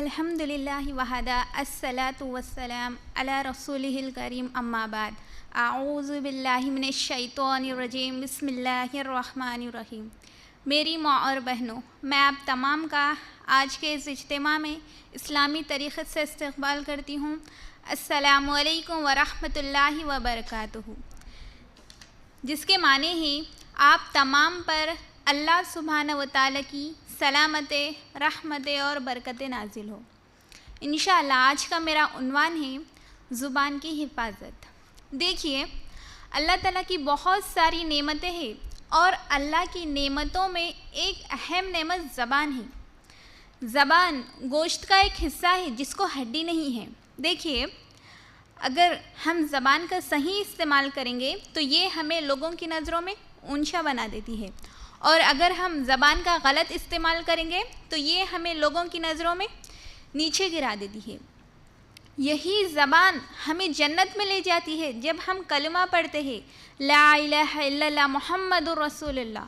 الحمدللہ وحدہ الصلاۃ والسلام علی رسولہ الکریم اما بعد اعوذ باللہ من الشیطان الرجیم بسم اللہ الرحمن الرحیم۔ میری ماں اور بہنوں، میں آپ تمام کا آج کے اس اجتماع میں اسلامی طریقے سے استقبال کرتی ہوں۔ السلام علیکم ورحمۃ اللہ وبرکاتہ، جس کے معنی ہی آپ تمام پر اللہ سبحانہ و تعالیٰ کی سلامت، رحمت اور برکت نازل ہو۔ انشاءاللہ آج کا میرا عنوان ہے زبان کی حفاظت۔ دیکھیے، اللہ تعالیٰ کی بہت ساری نعمتیں ہیں اور اللہ کی نعمتوں میں ایک اہم نعمت زبان ہے۔ زبان گوشت کا ایک حصہ ہے جس کو ہڈی نہیں ہے۔ دیکھیے، اگر ہم زبان کا صحیح استعمال کریں گے تو یہ ہمیں لوگوں کی نظروں میں اونچا بنا دیتی ہے، اور اگر ہم زبان کا غلط استعمال کریں گے تو یہ ہمیں لوگوں کی نظروں میں نیچے گرا دیتی ہے۔ یہی زبان ہمیں جنت میں لے جاتی ہے جب ہم کلمہ پڑھتے ہیں لا الہ الا اللہ محمد رسول اللہ،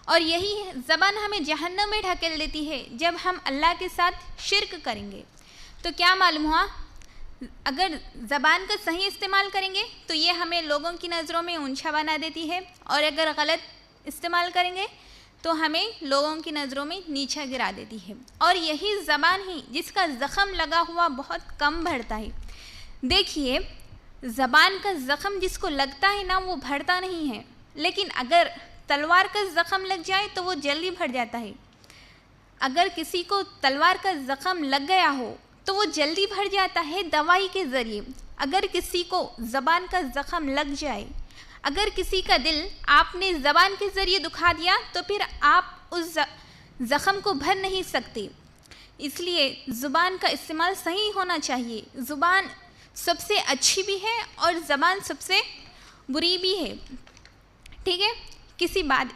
اور یہی زبان ہمیں جہنم میں ڈھکیل دیتی ہے جب ہم اللہ کے ساتھ شرک کریں گے۔ تو کیا معلوم ہوا؟ اگر زبان کا صحیح استعمال کریں گے تو یہ ہمیں لوگوں کی نظروں میں اونچا بنا دیتی ہے، اور اگر غلط استعمال کریں گے تو ہمیں لوگوں کی نظروں میں نیچا گرا دیتی ہے۔ اور یہی زبان ہی جس کا زخم لگا ہوا بہت کم بڑھتا ہے۔ دیکھیے، زبان کا زخم جس کو لگتا ہے نا وہ بڑھتا نہیں ہے، لیکن اگر تلوار کا زخم لگ جائے تو وہ جلدی بڑھ جاتا ہے۔ اگر کسی کو تلوار کا زخم لگ گیا ہو تو وہ جلدی بڑھ جاتا ہے دوائی کے ذریعے۔ اگر کسی کو زبان کا زخم لگ جائے، اگر کسی کا دل آپ نے زبان کے ذریعے دکھا دیا تو پھر آپ اس زخم کو بھر نہیں سکتے۔ اس لیے زبان کا استعمال صحیح ہونا چاہیے۔ زبان سب سے اچھی بھی ہے اور زبان سب سے بری بھی ہے، ٹھیک ہے؟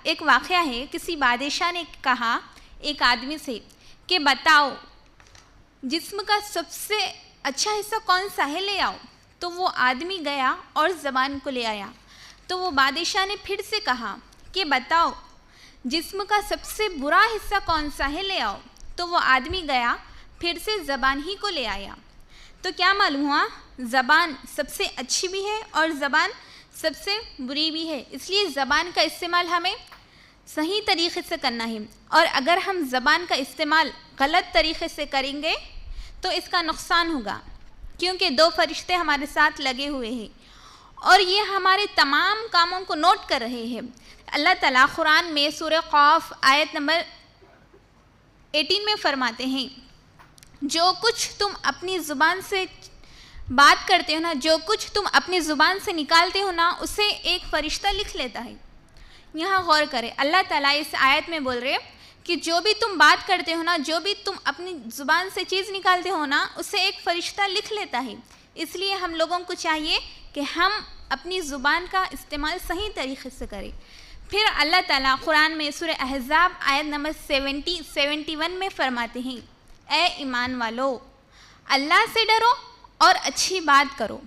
ایک واقعہ ہے، کسی بادشاہ نے کہا ایک آدمی سے کہ بتاؤ جسم کا سب سے اچھا حصہ کون سا ہے، لے آؤ۔ تو وہ آدمی گیا اور زبان کو لے آیا۔ تو وہ بادشاہ نے پھر سے کہا کہ بتاؤ جسم کا سب سے برا حصہ کون سا ہے، لے آؤ۔ تو وہ آدمی گیا، پھر سے زبان ہی کو لے آیا۔ تو کیا معلوم ہوا؟ زبان سب سے اچھی بھی ہے اور زبان سب سے بری بھی ہے۔ اس لیے زبان کا استعمال ہمیں صحیح طریقے سے کرنا ہے، اور اگر ہم زبان کا استعمال غلط طریقے سے کریں گے تو اس کا نقصان ہوگا، کیونکہ دو فرشتے ہمارے ساتھ لگے ہوئے ہیں اور یہ ہمارے تمام کاموں کو نوٹ کر رہے ہیں۔ اللہ تعالیٰ قرآن میں سورہ قاف آیت نمبر 18 میں فرماتے ہیں، جو کچھ تم اپنی زبان سے بات کرتے ہو نا، جو کچھ تم اپنی زبان سے نکالتے ہو نا، اسے ایک فرشتہ لکھ لیتا ہے۔ یہاں غور کریں، اللہ تعالیٰ اس آیت میں بول رہے کہ جو بھی تم بات کرتے ہو نا، جو بھی تم اپنی زبان سے چیز نکالتے ہو نا، اسے ایک فرشتہ لکھ لیتا ہے۔ اس لیے ہم لوگوں کو چاہیے کہ ہم اپنی زبان کا استعمال صحیح طریقے سے کریں۔ پھر اللہ تعالیٰ قرآن میں سورہ احزاب آیت نمبر 71 میں فرماتے ہیں، اے ایمان والو، اللہ سے ڈرو اور اچھی بات کرو۔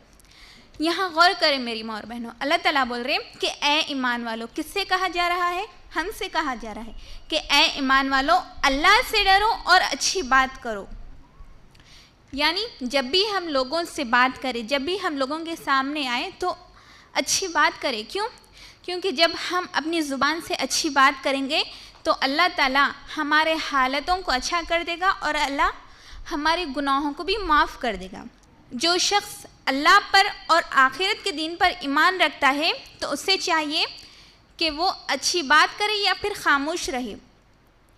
یہاں غور کریں میری ماں اور بہنوں، اللہ تعالیٰ بول رہے ہیں کہ اے ایمان والو، کس سے کہا جا رہا ہے؟ ہم سے کہا جا رہا ہے کہ اے ایمان والو، اللہ سے ڈرو اور اچھی بات کرو۔ یعنی جب بھی ہم لوگوں سے بات کریں، جب بھی ہم لوگوں کے سامنے آئیں تو اچھی بات کریں۔ کیونکہ جب ہم اپنی زبان سے اچھی بات کریں گے تو اللہ تعالیٰ ہمارے حالتوں کو اچھا کر دے گا اور اللہ ہمارے گناہوں کو بھی معاف کر دے گا۔ جو شخص اللہ پر اور آخرت کے دین پر ایمان رکھتا ہے تو اسے چاہیے کہ وہ اچھی بات کرے یا پھر خاموش رہے۔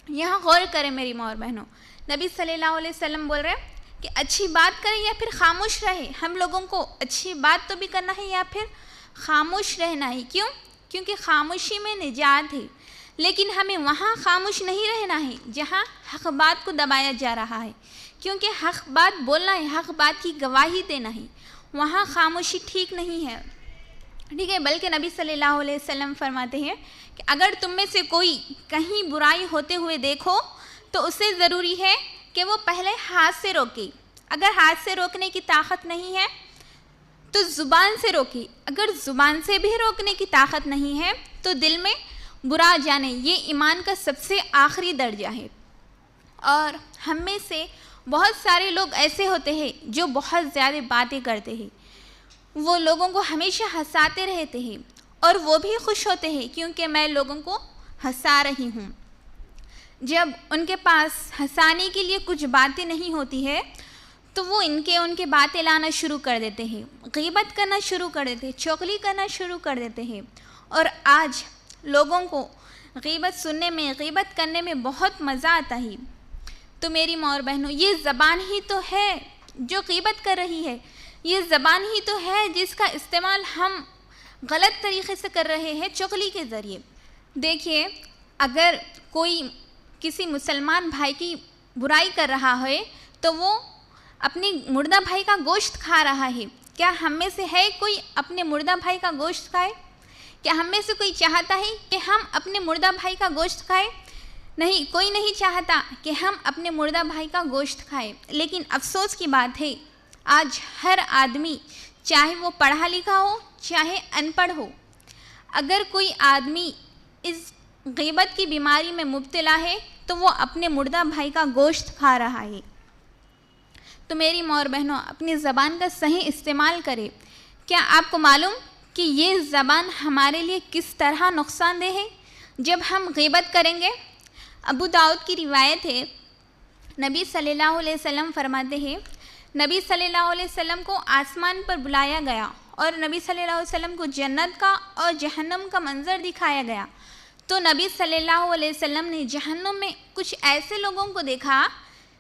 یہاں غور کریں میری ماں اور بہنوں، نبی صلی اللہ علیہ وسلم بول رہے ہیں کہ اچھی بات کریں یا پھر خاموش رہے۔ ہم لوگوں کو اچھی بات تو بھی کرنا ہے یا پھر خاموش رہنا ہے۔ کیونکہ خاموشی میں نجات ہے، لیکن ہمیں وہاں خاموش نہیں رہنا ہے جہاں حق بات کو دبایا جا رہا ہے، کیونکہ حق بات بولنا ہے، حق بات کی گواہی دینا ہے، وہاں خاموشی ٹھیک نہیں ہے، ٹھیک ہے؟ بلکہ نبی صلی اللہ علیہ وسلم فرماتے ہیں کہ اگر تم میں سے کوئی کہیں برائی ہوتے ہوئے دیکھو تو اسے ضروری ہے کہ وہ پہلے ہاتھ سے روکے۔ اگر ہاتھ سے روکنے کی طاقت نہیں ہے تو زبان سے روکے۔ اگر زبان سے بھی روکنے کی طاقت نہیں ہے تو دل میں برا جانے۔ یہ ایمان کا سب سے آخری درجہ ہے، اور ہم میں سے بہت سارے لوگ ایسے ہوتے ہیں جو بہت زیادہ باتیں کرتے ہیں، وہ لوگوں کو ہمیشہ ہنساتے رہتے ہیں اور وہ بھی خوش ہوتے ہیں کیونکہ میں لوگوں کو ہنسا رہی ہوں۔ جب ان کے پاس ہنسانے کے لیے کچھ باتیں نہیں ہوتی ہے تو وہ ان کے باتیں لانا شروع کر دیتے ہیں، غیبت کرنا شروع کر دیتے ہیں، چغلی کرنا شروع کر دیتے ہیں۔ اور آج لوگوں کو غیبت سننے میں، غیبت کرنے میں بہت مزہ آتا ہے۔ تو میری ماں اور بہنوں، یہ زبان ہی تو ہے جو غیبت کر رہی ہے، یہ زبان ہی تو ہے جس کا استعمال ہم غلط طریقے سے کر رہے ہیں، چغلی کے ذریعے۔ دیکھیے، اگر کوئی کسی مسلمان بھائی کی برائی کر رہا ہے تو وہ اپنے مردہ بھائی کا گوشت کھا رہا ہے۔ کیا ہم میں سے ہے کوئی اپنے مردہ بھائی کا گوشت کھائے؟ کیا ہم میں سے کوئی چاہتا ہے کہ ہم اپنے مردہ بھائی کا گوشت کھائیں؟ نہیں، کوئی نہیں چاہتا کہ ہم اپنے مردہ بھائی کا گوشت کھائیں۔ لیکن افسوس کی بات ہے، آج ہر آدمی، چاہے وہ پڑھا لکھا ہو چاہے ان پڑھ ہو، اگر کوئی آدمی اس غیبت کی بیماری میں مبتلا ہے تو وہ اپنے مردہ بھائی کا گوشت کھا رہا ہے۔ تو میری ماں اور بہنوں، اپنی زبان کا صحیح استعمال کرے۔ کیا آپ کو معلوم کہ یہ زبان ہمارے لیے کس طرح نقصان دہ ہے؟ جب ہم غیبت کریں گے، ابو داؤد کی روایت ہے، نبی صلی اللہ علیہ وسلم فرماتے ہیں، نبی صلی اللہ علیہ وسلم کو آسمان پر بلایا گیا اور نبی صلی اللہ علیہ وسلم کو جنت کا اور جہنم کا منظر دکھایا گیا۔ تو نبی صلی اللہ علیہ وسلم نے جہنم میں کچھ ایسے لوگوں کو دیکھا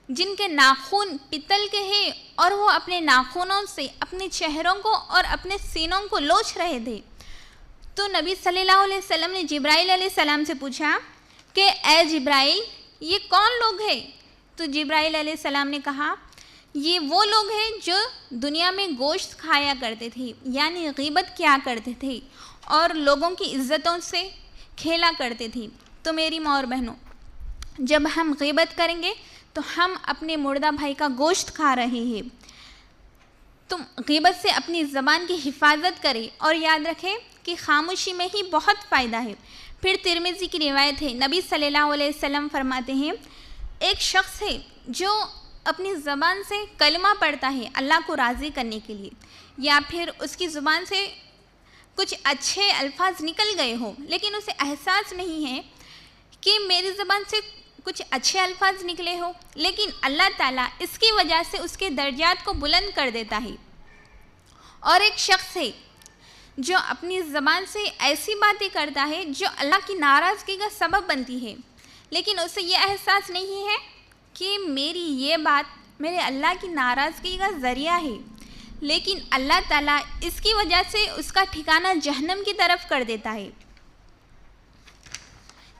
جن کے ناخن پتل کے ہیں اور وہ اپنے ناخنوں سے اپنے چہروں کو اور اپنے سینوں کو لوچ رہے تھے۔ تو نبی صلی اللہ علیہ وسلم نے جبرائیل علیہ السلام سے پوچھا کہ اے جبرائیل، یہ کون لوگ ہیں؟ تو جبرائیل علیہ السلام نے کہا، یہ وہ لوگ ہیں جو دنیا میں گوشت کھایا کرتے تھے، یعنی غیبت کیا کرتے تھے اور لوگوں کی عزتوں سے کھیلا کرتے تھے۔ تو میری ماں اور بہنوں، جب ہم غیبت کریں گے تو ہم اپنے مردہ بھائی کا گوشت کھا رہے ہیں۔ تم غیبت سے اپنی زبان کی حفاظت کریں اور یاد رکھیں کہ خاموشی میں ہی بہت فائدہ ہے۔ پھر ترمذی کی روایت ہے، نبی صلی اللہ علیہ وسلم فرماتے ہیں، ایک شخص ہے جو اپنی زبان سے کلمہ پڑھتا ہے اللہ کو راضی کرنے کے لیے، یا پھر اس کی زبان سے کچھ اچھے الفاظ نکل گئے ہوں لیکن اسے احساس نہیں ہے کہ میری زبان سے کچھ اچھے الفاظ نکلے ہو، لیکن اللہ تعالیٰ اس کی وجہ سے اس کے درجات کو بلند کر دیتا ہے۔ اور ایک شخص ہے جو اپنی زبان سے ایسی باتیں کرتا ہے جو اللہ کی ناراضگی کا سبب بنتی ہے، لیکن اسے یہ احساس نہیں ہے کہ میری یہ بات میرے اللہ کی ناراضگی کا ذریعہ ہے، لیکن اللہ تعالیٰ اس کی وجہ سے اس کا ٹھکانہ جہنم کی طرف کر دیتا ہے۔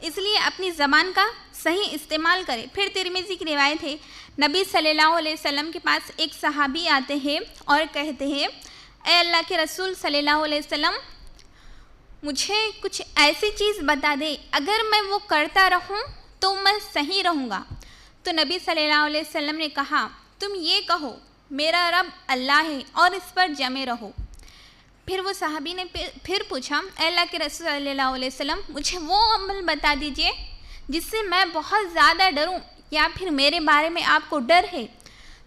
اس لیے اپنی زبان کا صحیح استعمال کرے۔ پھر ترمذی کی روایت ہے، نبی صلی اللہ علیہ وسلم کے پاس ایک صحابی آتے ہیں اور کہتے ہیں، اے اللہ کے رسول صلی اللہ علیہ وسلم، مجھے کچھ ایسی چیز بتا دے، اگر میں وہ کرتا رہوں تو میں صحیح رہوں گا۔ تو نبی صلی اللہ علیہ وسلم نے کہا، تم یہ کہو، میرا رب اللہ ہے اور اس پر جمے رہو۔ پھر وہ صحابی نے پھر پوچھا، اے اللہ کے رسول صلی اللہ علیہ وسلم، مجھے وہ عمل بتا دیجئے جس سے میں بہت زیادہ ڈروں، یا پھر میرے بارے میں آپ کو ڈر ہے۔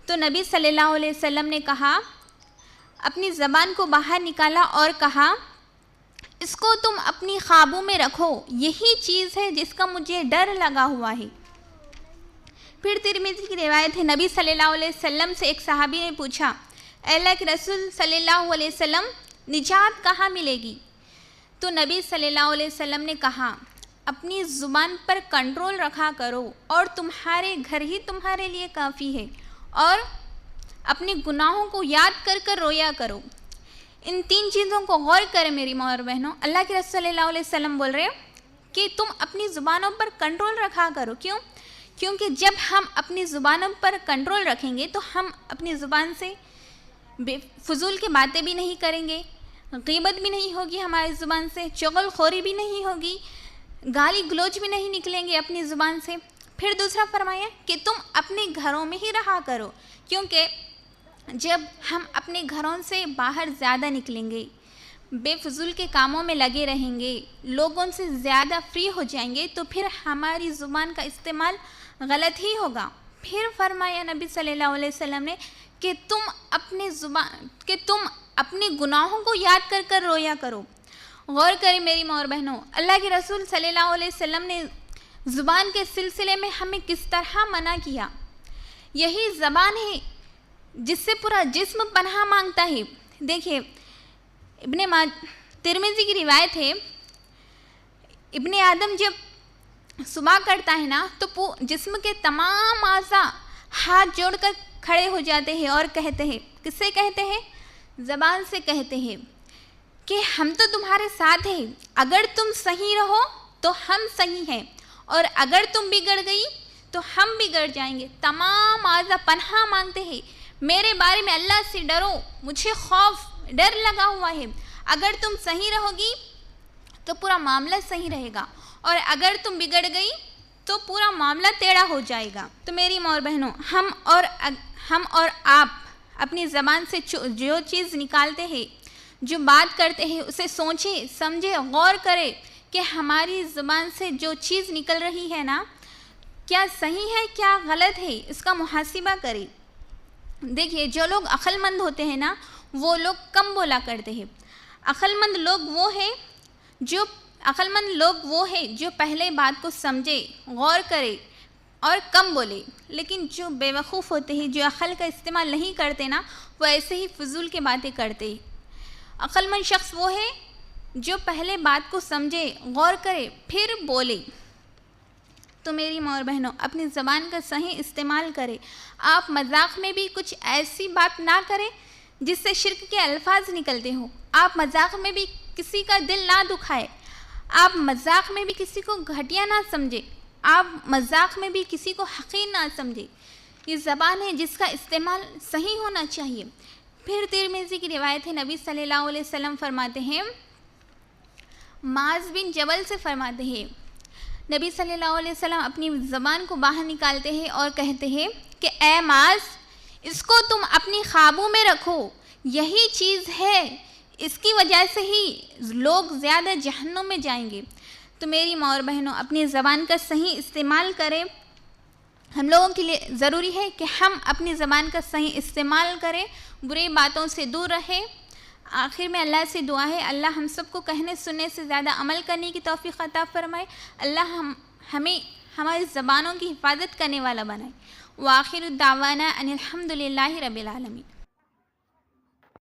تو نبی صلی اللہ علیہ وسلم نے کہا، اپنی زبان کو باہر نکالا اور کہا، اس کو تم اپنی خوابوں میں رکھو، یہی چیز ہے جس کا مجھے ڈر لگا ہوا ہے۔ پھر ترمذی کی روایت ہے، نبی صلی اللہ علیہ وسلم سے ایک صحابی نے پوچھا، اے اللہ کے رسول صلی اللہ علیہ وسلم، نجات کہاں ملے گی؟ تو نبی صلی اللہ علیہ وسلم نے کہا، اپنی زبان پر کنٹرول رکھا کرو اور تمہارے گھر ہی تمہارے لیے کافی ہے، اور اپنے گناہوں کو یاد کر کر رویا کرو۔ ان تین چیزوں کو غور کریں میری ماں اور بہنوں۔ اللہ کے رسول صلی اللہ علیہ وسلم بول رہے ہیں کہ تم اپنی زبانوں پر کنٹرول رکھا کرو۔ کیوں؟ کیونکہ جب ہم اپنی زبانوں پر کنٹرول رکھیں گے تو ہم اپنی زبان سے فضول کی باتیں بھی نہیں کریں گے، غیبت بھی نہیں ہوگی ہماری زبان سے، چغل خوری بھی نہیں ہوگی، گالی گلوچ بھی نہیں نکلیں گے اپنی زبان سے۔ پھر دوسرا فرمایا کہ تم اپنے گھروں میں ہی رہا کرو، کیونکہ جب ہم اپنے گھروں سے باہر زیادہ نکلیں گے، بے فضول کے کاموں میں لگے رہیں گے، لوگوں سے زیادہ فری ہو جائیں گے، تو پھر ہماری زبان کا استعمال غلط ہی ہوگا، پھر فرمایا نبی صلی اللہ علیہ وسلم نے کہ تم اپنے گناہوں کو یاد کر کر رویا کرو۔ غور کریں میری ماں اور بہنوں، اللہ کے رسول صلی اللہ علیہ وسلم نے زبان کے سلسلے میں ہمیں کس طرح منع کیا۔ یہی زبان ہے جس سے پورا جسم پناہ مانگتا ہے۔ دیکھیں ترمذی کی روایت ہے، ابن آدم جب صبح کرتا ہے نا تو جسم کے تمام اعضاء ہاتھ جوڑ کر کھڑے ہو جاتے ہیں اور کہتے ہیں، کس سے کہتے ہیں؟ زبان سے کہتے ہیں کہ ہم تو تمہارے ساتھ ہیں، اگر تم صحیح رہو تو ہم صحیح ہیں، اور اگر تم بگڑ گئی تو ہم بگڑ جائیں گے۔ تمام اعضاء پناہ مانگتے ہیں، میرے بارے میں اللہ سے ڈرو، مجھے ڈر لگا ہوا ہے۔ اگر تم صحیح رہو گی تو پورا معاملہ صحیح رہے گا، اور اگر تم بگڑ گئی تو پورا معاملہ ٹیڑھا ہو جائے گا۔ تو میری ماں اور بہنوں، ہم اور آپ اپنی زبان سے جو چیز نکالتے ہیں، جو بات کرتے ہیں، اسے سوچیں، سمجھیں، غور کریں کہ ہماری زبان سے جو چیز نکل رہی ہے نا، کیا صحیح ہے کیا غلط ہے، اس کا محاسبہ کریں۔ دیکھیے، جو لوگ عقل مند ہوتے ہیں نا، وہ لوگ کم بولا کرتے ہیں۔ عقل مند لوگ وہ ہیں جو پہلے بات کو سمجھے، غور کرے اور کم بولے۔ لیکن جو بے وقوف ہوتے ہیں، جو عقل کا استعمال نہیں کرتے نا، وہ ایسے ہی فضول کے باتیں کرتے ہیں۔ عقل مند شخص وہ ہے جو پہلے بات کو سمجھے، غور کرے، پھر بولے۔ تو میری ماں اور بہنوں، اپنی زبان کا صحیح استعمال کریں۔ آپ مذاق میں بھی کچھ ایسی بات نہ کریں جس سے شرک کے الفاظ نکلتے ہوں۔ آپ مذاق میں بھی کسی کا دل نہ دکھائے، آپ مذاق میں بھی کسی کو گھٹیا نہ سمجھے، آپ مذاق میں بھی کسی کو حقیر نہ سمجھے۔ یہ زبان ہے جس کا استعمال صحیح ہونا چاہیے۔ پھر ترمذی کی روایت ہے، نبی صلی اللہ علیہ وسلم فرماتے ہیں، معاذ بن جبل سے فرماتے ہیں، نبی صلی اللہ علیہ وسلم اپنی زبان کو باہر نکالتے ہیں اور کہتے ہیں کہ اے معاذ، اس کو تم اپنی قابو میں رکھو، یہی چیز ہے، اس کی وجہ سے ہی لوگ زیادہ جہنم میں جائیں گے۔ تو میری ماں اور بہنوں، اپنی زبان کا صحیح استعمال کریں۔ ہم لوگوں کے لیے ضروری ہے کہ ہم اپنی زبان کا صحیح استعمال کریں، برے باتوں سے دور رہیں۔ آخر میں اللہ سے دعا ہے، اللہ ہم سب کو کہنے سننے سے زیادہ عمل کرنے کی توفیق عطا فرمائے۔ اللہ ہمیں ہماری زبانوں کی حفاظت کرنے والا بنائے۔ وآخر الدعوانا ان الحمد للہ رب العالمین۔